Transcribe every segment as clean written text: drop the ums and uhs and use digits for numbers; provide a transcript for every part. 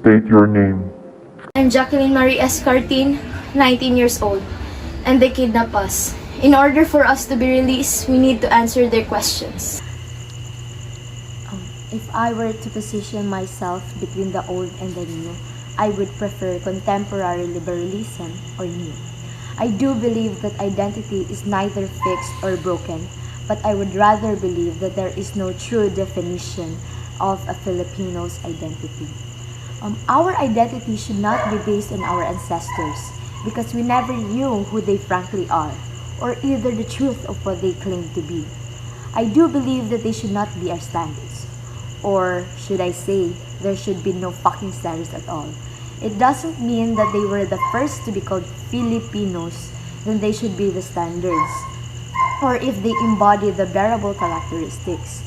state your name. I'm Jacqueline Marie Escartin, 19 years old, and they kidnap us. In order for us to be released, we need to answer their questions. If I were to position myself between the old and the new, I would prefer contemporary liberalism or new. I do believe that identity is neither fixed or broken, but I would rather believe that there is no true definition of a Filipino's identity. Our identity should not be based on our ancestors because we never knew who they frankly are or either the truth of what they claim to be. I do believe that they should not be our standards. Or should I say, there should be no fucking standards at all. It doesn't mean that they were the first to be called Filipinos, then they should be the standards. Or if they embody the bearable characteristics.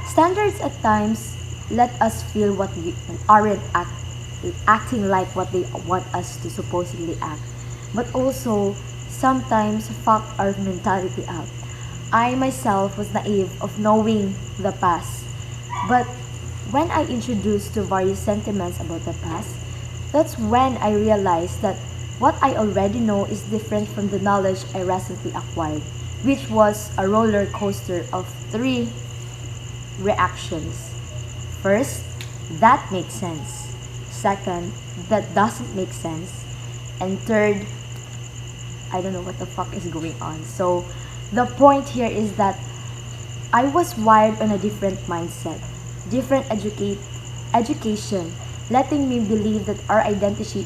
Standards at times let us feel what we aren't acting like what they want us to supposedly act. But also, sometimes fuck our mentality up. I myself was naive of knowing the past. But when I introduced to various sentiments about the past, that's when I realized that what I already know is different from the knowledge I recently acquired, which was a roller coaster of 3 reactions. First, that makes sense. Second, that doesn't make sense. And third, I don't know what the fuck is going on. So the point here is that I was wired on a different mindset, different education, letting me believe that our identity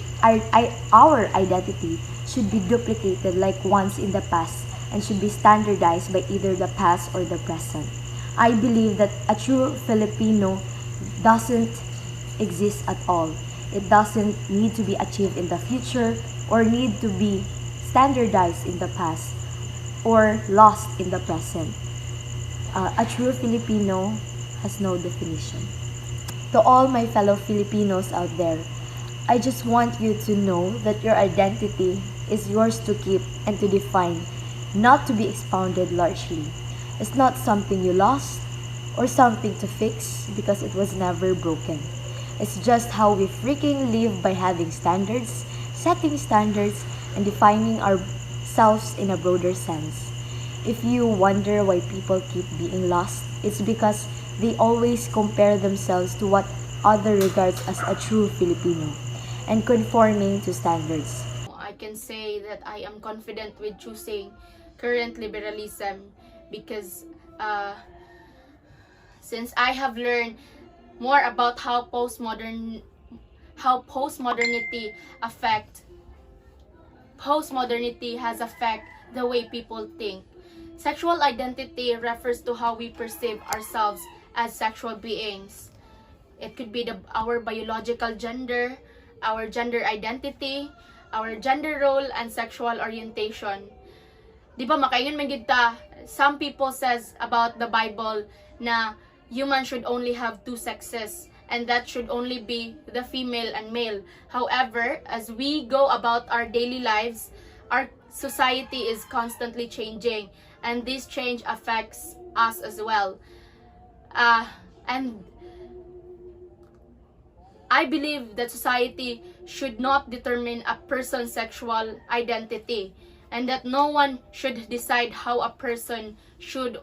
should be duplicated like once in the past and should be standardized by either the past or the present. I believe that a true Filipino doesn't exist at all. It doesn't need to be achieved in the future or need to be standardized in the past or lost in the present. A true Filipino has no definition. To all my fellow Filipinos out there, I just want you to know that your identity is yours to keep and to define, not to be expounded largely. It's not something you lost or something to fix because it was never broken. It's just how we freaking live by having standards, setting standards, and defining ourselves in a broader sense. If you wonder why people keep being lost, it's because they always compare themselves to what other regards as a true Filipino and conforming to standards. I can say that I am confident with choosing current liberalism because since I have learned more about how postmodernity has affect the way people think. Sexual identity refers to how we perceive ourselves as sexual beings. It could be our biological gender, our gender identity, our gender role, and sexual orientation. Di ba makaingon man gid ta, some people says about the Bible na human should only have 2 sexes and that should only be the female and male. However, as we go about our daily lives, our society is constantly changing and this change affects us as well. And I believe that society should not determine a person's sexual identity and that no one should decide how a person should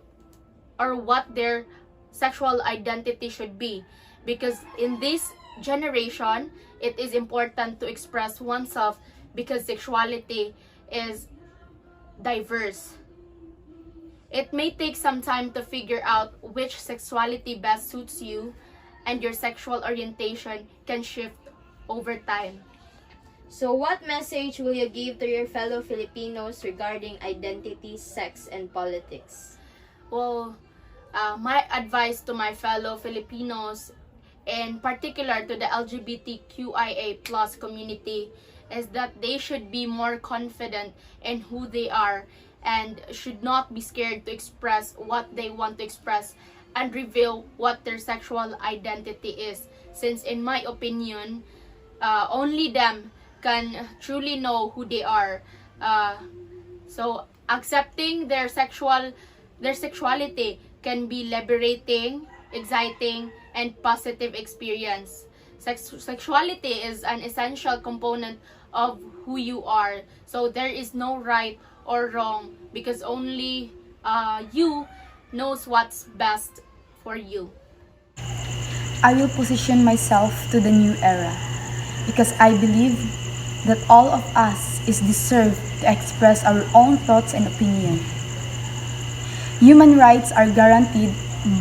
or what their sexual identity should be, because in this generation it is important to express oneself because sexuality is diverse. It may take some time to figure out which sexuality best suits you, and your sexual orientation can shift over time. So what message will you give to your fellow Filipinos regarding identity, sex, and politics? Well, my advice to my fellow Filipinos, in particular to the LGBTQIA+ community, is that they should be more confident in who they are and should not be scared to express what they want to express and reveal what their sexual identity is, since in my opinion only them can truly know who they are. So accepting their sexuality can be liberating, exciting, and positive experience. Sexuality is an essential component of who you are. So there is no right or wrong because only you knows what's best for you. I will position myself to the new era because I believe that all of us is deserved to express our own thoughts and opinion. Human rights are guaranteed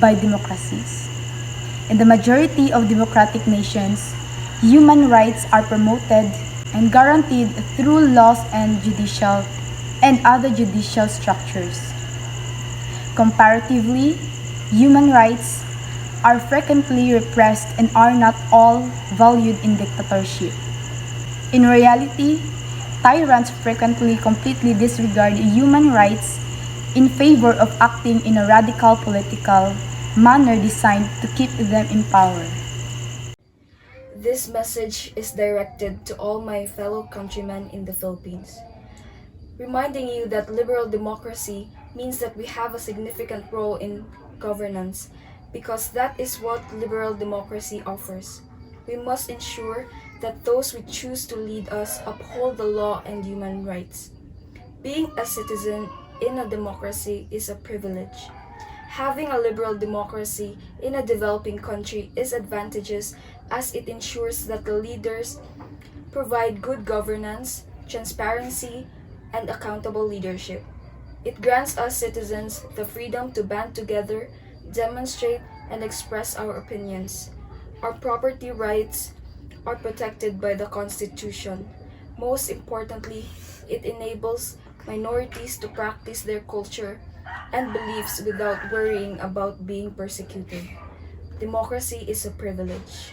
by democracies. In the majority of democratic nations, human rights are promoted and guaranteed through laws and other judicial structures. Comparatively, human rights are frequently repressed and are not all valued in dictatorship. In reality, tyrants frequently completely disregard human rights in favor of acting in a radical political manner designed to keep them in power. This message is directed to all my fellow countrymen in the Philippines, reminding you that liberal democracy means that we have a significant role in governance, because that is what liberal democracy offers. We must ensure that those we choose to lead us uphold the law and human rights. Being a citizen in a democracy is a privilege. Having a liberal democracy in a developing country is advantageous as it ensures that the leaders provide good governance, transparency, and accountable leadership. It grants us citizens the freedom to band together, demonstrate, and express our opinions. Our property rights are protected by the Constitution. Most importantly, it enables minorities to practice their culture and beliefs without worrying about being persecuted. Democracy is a privilege.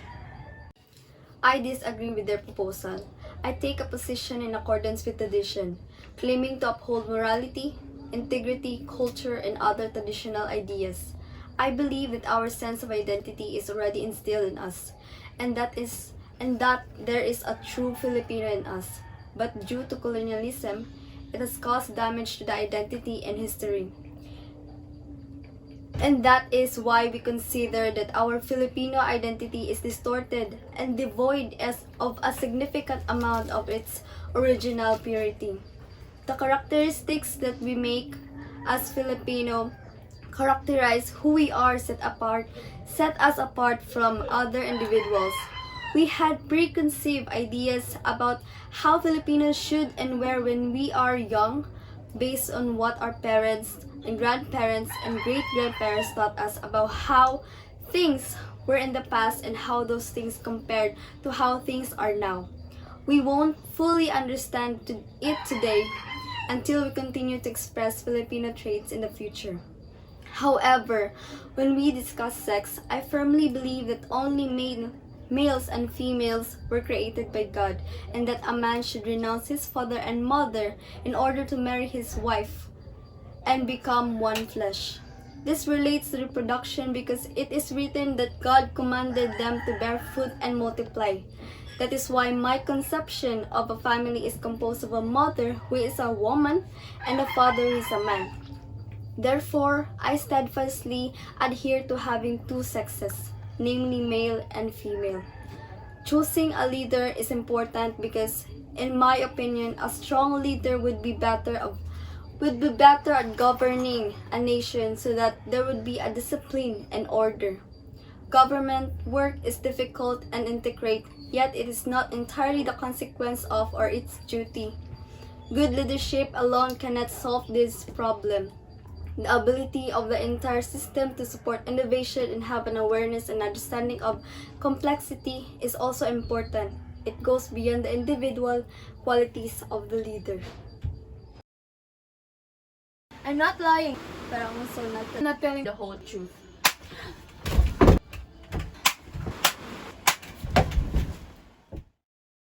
I disagree with their proposal. I take a position in accordance with tradition, claiming to uphold morality, integrity, culture, and other traditional ideas. I believe that our sense of identity is already instilled in us, and that there is a true Filipino in us. But due to colonialism, it has caused damage to the identity and history. And that is why we consider that our Filipino identity is distorted and devoid of a significant amount of its original purity. The characteristics that we make as Filipino characterize who we are, set us apart from other individuals. We had preconceived ideas about how Filipinos should and were when we are young, based on what our parents and grandparents and great-grandparents taught us about how things were in the past and how those things compared to how things are now. We won't fully understand it today until we continue to express Filipino traits in the future. However, when we discuss sex, I firmly believe that only males and females were created by God, and that a man should renounce his father and mother in order to marry his wife and become one flesh. This relates to reproduction because it is written that God commanded them to bear fruit and multiply. That is why my conception of a family is composed of a mother who is a woman and a father who is a man. Therefore, I steadfastly adhere to having two sexes, namely male and female. Choosing a leader is important because, in my opinion, a strong leader would be better at governing a nation so that there would be a discipline and order. Government work is difficult and intricate, yet it is not entirely the consequence of or its duty. Good leadership alone cannot solve this problem. The ability of the entire system to support innovation and have an awareness and understanding of complexity is also important. It goes beyond the individual qualities of the leader. I'm not lying, but I'm also not telling the whole truth.